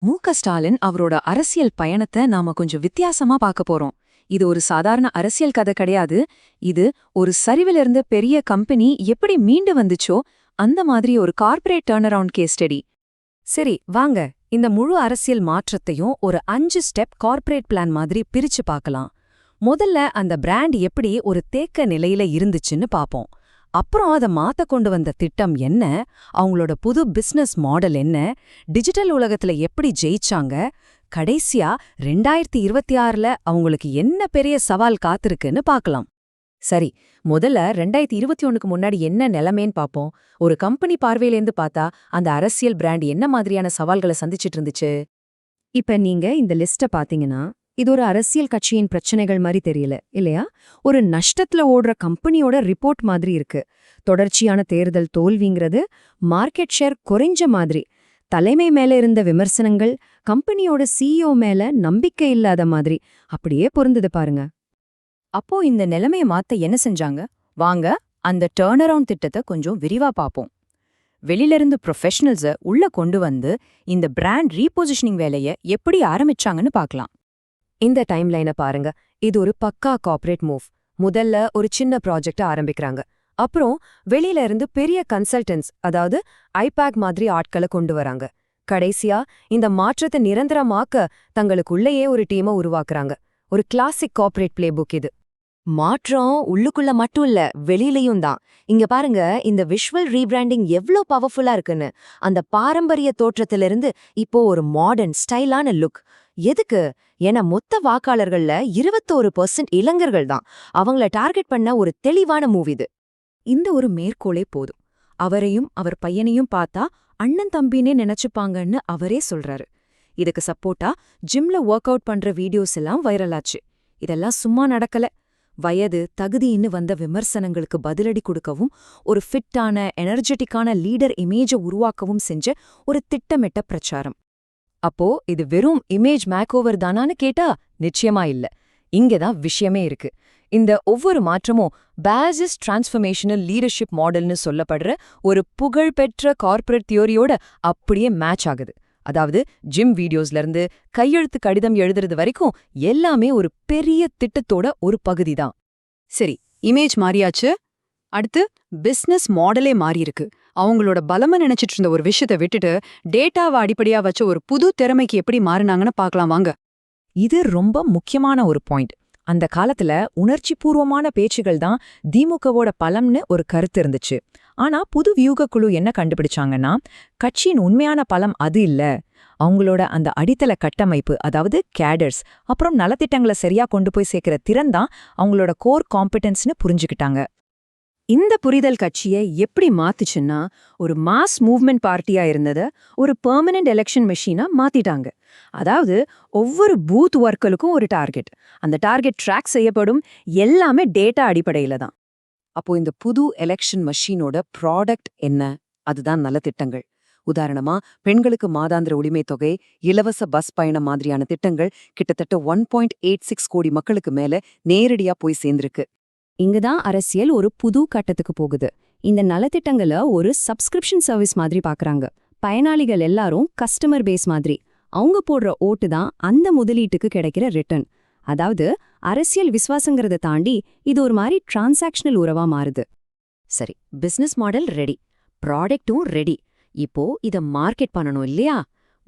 மு.க. ஸ்டாலின் அவரோட அரசியல் பயணத்தை நாம கொஞ்சம் வித்தியாசமா பார்க்க போறோம். இது ஒரு சாதாரண அரசியல் கதை கிடையாது. இது ஒரு சரிவிலிருந்து பெரிய கம்பெனி எப்படி மீண்டு வந்துச்சோ அந்த மாதிரி ஒரு corporate turn around case study. சரி வாங்க இந்த முழு அரசியல் மாற்றத்தையும் ஒரு 5 ஸ்டெப் கார்ப்பரேட் பிளான் மாதிரி பிரிச்சு பார்க்கலாம். முதல்ல அந்த பிராண்ட் எப்படி ஒரு தேக்க நிலையில இருந்துச்சுன்னு பாப்போம். அப்புறம் அதை மாத்த கொண்டு வந்த திட்டம் என்ன, அவங்களோட புது பிசினஸ் மாடல் என்ன, டிஜிட்டல் உலகத்துல எப்படி ஜெயிச்சாங்க, கடைசியா 2026ல அவங்களுக்கு என்ன பெரிய சவால் காத்திருக்குன்னு பார்க்கலாம். சரி, முதல்ல 2021க்கு முன்னாடி என்ன நிலைமைன்னு பாப்போம். ஒரு கம்பெனி பார்வையிலேருந்து பார்த்தா அந்த அரசியல் பிராண்ட் என்ன மாதிரியான சவால்களை சந்திச்சிட்டு இருந்துச்சு? இப்ப நீங்க இந்த லிஸ்ட பாத்தீங்கன்னா இது ஒரு அரசியல் கட்சியின் பிரச்சனைகள் மாதிரி தெரியல இல்லையா? ஒரு நஷ்டத்துல ஓடுற கம்பெனியோட ரிப்போர்ட் மாதிரி இருக்கு. தொடர்ச்சியான தேர்தல் தோல்விங்கிறது, மார்க்கெட் ஷேர் குறைஞ்ச மாதிரி, தலைமை மேல இருந்த விமர்சனங்கள், கம்பெனியோட சிஇஓ மேல நம்பிக்கை இல்லாத மாதிரி அப்படியே பொருந்தது பாருங்க. அப்போ இந்த நிலைமைய மாத்த என்ன செஞ்சாங்க? வாங்க அந்த டர்ன் அரவுண்ட் திட்டத்தை கொஞ்சம் விரிவா பாப்போம். வெளியிலிருந்து ப்ரொஃபஷனல்ஸை உள்ள கொண்டு வந்து இந்த பிராண்ட் ரீபொசிஷனிங் வேலையை எப்படி ஆரம்பிச்சாங்கன்னு பார்க்கலாம். இந்த டைம்லைனை பாருங்க. இது ஒரு பக்கா கார்ப்பரேட் மூவ். முதல்ல ஒரு சின்ன ப்ராஜெக்ட் ஆரம்பிக்கிறாங்க. அப்புறம் வெளியில இருந்து பெரிய கன்சல்டன்ஸ், அதாவது ஐபேக் மாதிரி ஆட்களை கொண்டு வராங்க. கடைசியா இந்த மாற்றத்தை நிரந்தரமாக்க தங்களுக்குள்ளேயே ஒரு டீமை உருவாக்குறாங்க. ஒரு கிளாசிக் கார்ப்பரேட் பிளே புக் இது. மாற்றம் உள்ளுக்குள்ள மட்டும் இல்ல, வெளியிலயும் தான். இங்க பாருங்க இந்த விஷுவல் ரீபிராண்டிங் எவ்ளோ பவர்ஃபுல்லா இருக்குன்னு. அந்த பாரம்பரிய தோற்றத்திலிருந்து இப்போ ஒரு மாடர்ன் ஸ்டைலான லுக். எதுக்கு? ஏன்னா மொத்த வாக்காளர்கள்ல 21% இளைஞர்கள் தான். அவங்கள டார்கெட் பண்ண ஒரு தெளிவான மூவ் இது. இந்த ஒரு மேற்கோளே போதும். அவரையும் அவர் பையனையும் பார்த்தா அண்ணன் தம்பினே நினைச்சுப்பாங்கன்னு அவரே சொல்றாரு. இதுக்கு சப்போர்ட்டா ஜிம்ல ஒர்க் அவுட் பண்ற வீடியோஸ் எல்லாம் வைரலாச்சு. இதெல்லாம் சும்மா நடக்கல. வயது தகுதின்னு வந்த விமர்சனங்களுக்கு பதிலடி கொடுக்கவும், ஒரு ஃபிட்டான எனர்ஜெட்டிக்கான லீடர் இமேஜை உருவாக்கவும் செஞ்ச ஒரு திட்டமிட்ட பிரச்சாரம். அப்போ இது வெறும் இமேஜ் மேக்ஓவர் தானான்னு கேட்டா நிச்சயமா இல்ல. இங்கதான் விஷயமே இருக்கு. இந்த ஒவ்வொரு மாற்றமும் பேசிஸ் டிரான்ஸ்ஃபர்மேஷனல் லீடர்ஷிப் மாடல்னு சொல்லப்படுற ஒரு புகழ்பெற்ற கார்ப்பரேட் தியோரியோட அப்படியே மேட்ச் ஆகுது. அதாவது ஜிம் வீடியோஸ்ல இருந்து கையெழுத்து கடிதம் எழுதுறது வரைக்கும் எல்லாமே ஒரு பெரிய திட்டத்தோட ஒரு பகுதி தான். சரி, இமேஜ் மாறியாச்சு. அடுத்து பிசினஸ் மாடலே மாறியிருக்கு. அவங்களோட பலமா நினைச்சிட்டு இருந்த ஒரு விஷயத்தை விட்டுட்டு டேட்டாவை அடிப்படையா வச்ச ஒரு புது திறமைக்கு எப்படி மாறினாங்கன்னு பார்க்கலாம் வாங்க. இது ரொம்ப முக்கியமான ஒரு பாயிண்ட். அந்த காலத்துல உணர்ச்சி பூர்வமான பேச்சுகள் தான் திமுகவோட பலம்னு ஒரு கருத்து இருந்துச்சு. ஆனா புது வியூக குழு என்ன கண்டுபிடிச்சாங்கன்னா, கட்சியின் உண்மையான பலம் அது இல்ல, அவங்களோட அந்த அடித்தள கட்டமைப்பு, அதாவது கேடர்ஸ், அப்புறம் நலத்திட்டங்களை சரியா கொண்டு போய் சேர்க்கிற திறன் தான் அவங்களோட கோர் காம்பிடன்ஸ்னு புரிஞ்சுக்கிட்டாங்க. இந்த புரிதல் கட்சியை எப்படி மாத்துச்சுன்னா, ஒரு மாஸ் மூவ்மெண்ட் பார்ட்டியா இருந்தத ஒரு பெர்மனன்ட் எலெக்ஷன் மெஷினா மாத்திட்டாங்க. அதாவது ஒவ்வொரு பூத் ஒர்க்கலுக்கும் ஒரு டார்கெட். அந்த டார்கெட் ட்ராக் செய்யப்படும், எல்லாமே டேட்டா அடிப்படையில தான். அப்போ இந்த புது எலெக்ஷன் மெஷினோட ப்ராடக்ட் என்ன? அதுதான் நலத்திட்டங்கள். உதாரணமா பெண்களுக்கு மாதாந்திர உரிமை தொகை, இலவச பஸ் பயணம் மாதிரியான திட்டங்கள் கிட்டத்தட்ட 1.86 கோடி மக்களுக்கு மேல நேரடியா போய் சேர்ந்திருக்கு. இங்கதான் அரசியல் ஒரு புது கட்டத்துக்கு போகுது. இந்த நலத்திட்டங்களை ஒரு சப்ஸ்கிரிப்ஷன் சர்வீஸ் மாதிரி பாக்குறாங்க. பயனாளிகள் எல்லாரும் கஸ்டமர் பேஸ் மாதிரி. அவங்க போடுற ஓட்டு தான் அந்த முதலீட்டுக்கு கிடைக்கிற ரிட்டர்ன். அதாவது அரசியல் விசுவாசங்கிறத தாண்டி இது ஒரு மாதிரி டிரான்சாக்ஷனல் உறவா மாறுது. சரி, பிசினஸ் மாடல் ரெடி, ப்ராடக்டும் ரெடி. இப்போ இத மார்க்கெட் பண்ணணும் இல்லையா?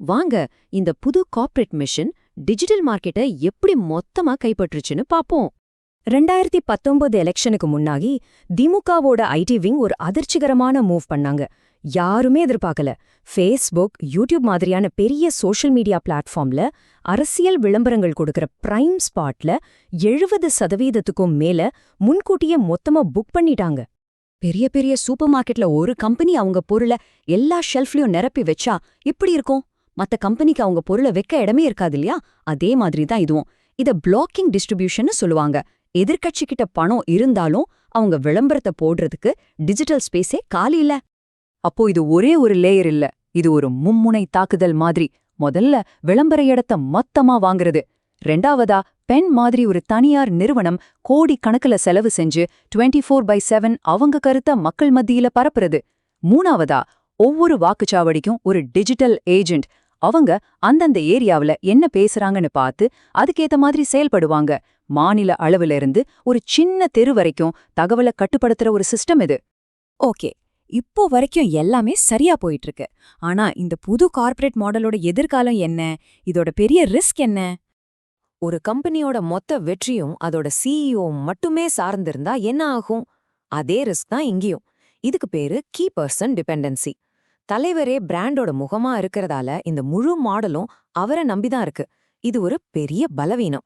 வாங்க இந்த புது கார்ப்பரேட் மிஷன் டிஜிட்டல் மார்க்கெட்டை எப்படி மொத்தமா கைப்பற்றுச்சுன்னு பாப்போம். 2019 எலெக்ஷனுக்கு முன்னாடி திமுகவோட ஐடி விங் ஒரு அதிர்ச்சிகரமான மூவ் பண்ணாங்க. யாருமே எதிர்பார்க்கல. ஃபேஸ்புக், யூடியூப் மாதிரியான பெரிய சோஷியல் மீடியா பிளாட்ஃபார்ம்ல அரசியல் விளம்பரங்கள் கொடுக்கற பிரைம் ஸ்பாட்ல 70%க்கும் மேல முன்கூட்டியே மொத்தமா புக் பண்ணிட்டாங்க. பெரிய பெரிய சூப்பர் மார்க்கெட்ல ஒரு கம்பெனி அவங்க பொருளை எல்லா ஷெல்ஃப்லயும் நிரப்பி வச்சா எப்படி இருக்கும்? மத்த கம்பெனிக்கு அவங்க பொருளை வைக்க இடமே இருக்காது இல்லையா? அதே மாதிரி தான் இதுவும். இத பிளாக்கிங் டிஸ்ட்ரிபியூஷன் சொல்லுவாங்க. எதிர்கட்சி கிட்ட பணம் இருந்தாலும் அவங்க விளம்பரத்தை போடுறதுக்கு டிஜிட்டல் ஸ்பேஸே காலி இல்ல. அப்போ இது ஒரே ஒரு லேயர் இல்ல, இது ஒரு மும்முனை தாக்குதல் மாதிரி. முதல்ல விளம்பர இடத்த மொத்தமா வாங்குறது. ரெண்டாவதா பென் மாதிரி ஒரு தனியார் நிறுவனம் கோடி கணக்குல செலவு செஞ்சு 24/7 அவங்க கருத்த மக்கள் மத்தியில பரப்புறது. மூணாவதா ஒவ்வொரு வாக்குச்சாவடிக்கும் ஒரு டிஜிட்டல் ஏஜென்ட், அவங்க அந்தந்த ஏரியாவுல என்ன பேசுறாங்கன்னு பார்த்து அதுக்கேத்த மாதிரி செயல்படுவாங்க. மாநில அளவுல இருந்து ஒரு சின்ன தெரு வரைக்கும் தகவலை கட்டுப்படுத்துற ஒரு சிஸ்டம் இது. ஓகே, இப்போ வரைக்கும் எல்லாமே சரியா போயிட்டு இருக்கு. ஆனா இந்த புது கார்ப்பரேட் மாடலோட எதிர்காலம் என்ன? இதோட பெரிய ரிஸ்க் என்ன? ஒரு கம்பெனியோட மொத்த வெற்றியும் அதோட சிஇஓ மட்டுமே சார்ந்திருந்தா என்ன ஆகும்? அதே ரிஸ்க் தான் இங்கேயும். இதுக்கு பேரு கீ பர்சன் டிபெண்டன்சி. தலைவரே பிராண்டோட முகமா இருக்கிறதால இந்த முழு மாடலும் அவரை நம்பிதான் இருக்கு. இது ஒரு பெரிய பலவீனம்.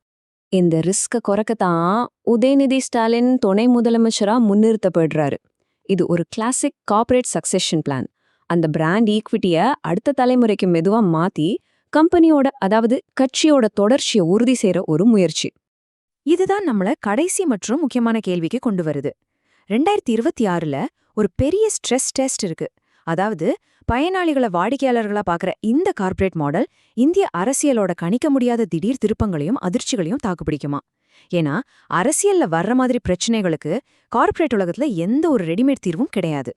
இந்த ரிஸ்க குறைக்கத்தான் உதயநிதி ஸ்டாலின் துணை முதலமைச்சரா முன்னிறுத்தப்படுறாரு. இது ஒரு கிளாசிக் கார்ப்பரேட் சக்செஷன் பிளான். அந்த பிராண்ட் ஈக்விட்டிய அடுத்த தலைமுறைக்கு மெதுவா மாத்தி கம்பெனியோட அதாவது கட்சியோட தொடர்ச்சியை உறுதி செய்யற ஒரு முயற்சி. இதுதான் நம்மள கடைசி மற்றும் முக்கியமான கேள்விக்கு கொண்டு வருது. 2026ல ஒரு பெரிய ஸ்ட்ரெஸ் டெஸ்ட் இருக்கு. அதாவது பயனாளிகளை வாடிக்கையாளர்களா பார்க்குற இந்த கார்ப்பரேட் மாடல் இந்திய அரசியலோட கணிக்க முடியாத திடீர் திருப்பங்களையும் அதிர்ச்சிகளையும் தாக்குப்பிடிக்குமா? ஏன்னா அரசியல்ல வர்ற மாதிரி பிரச்சனைகளுக்கு கார்ப்பரேட் உலகத்துல எந்த ஒரு ரெடிமேட் தீர்வும் கிடையாது.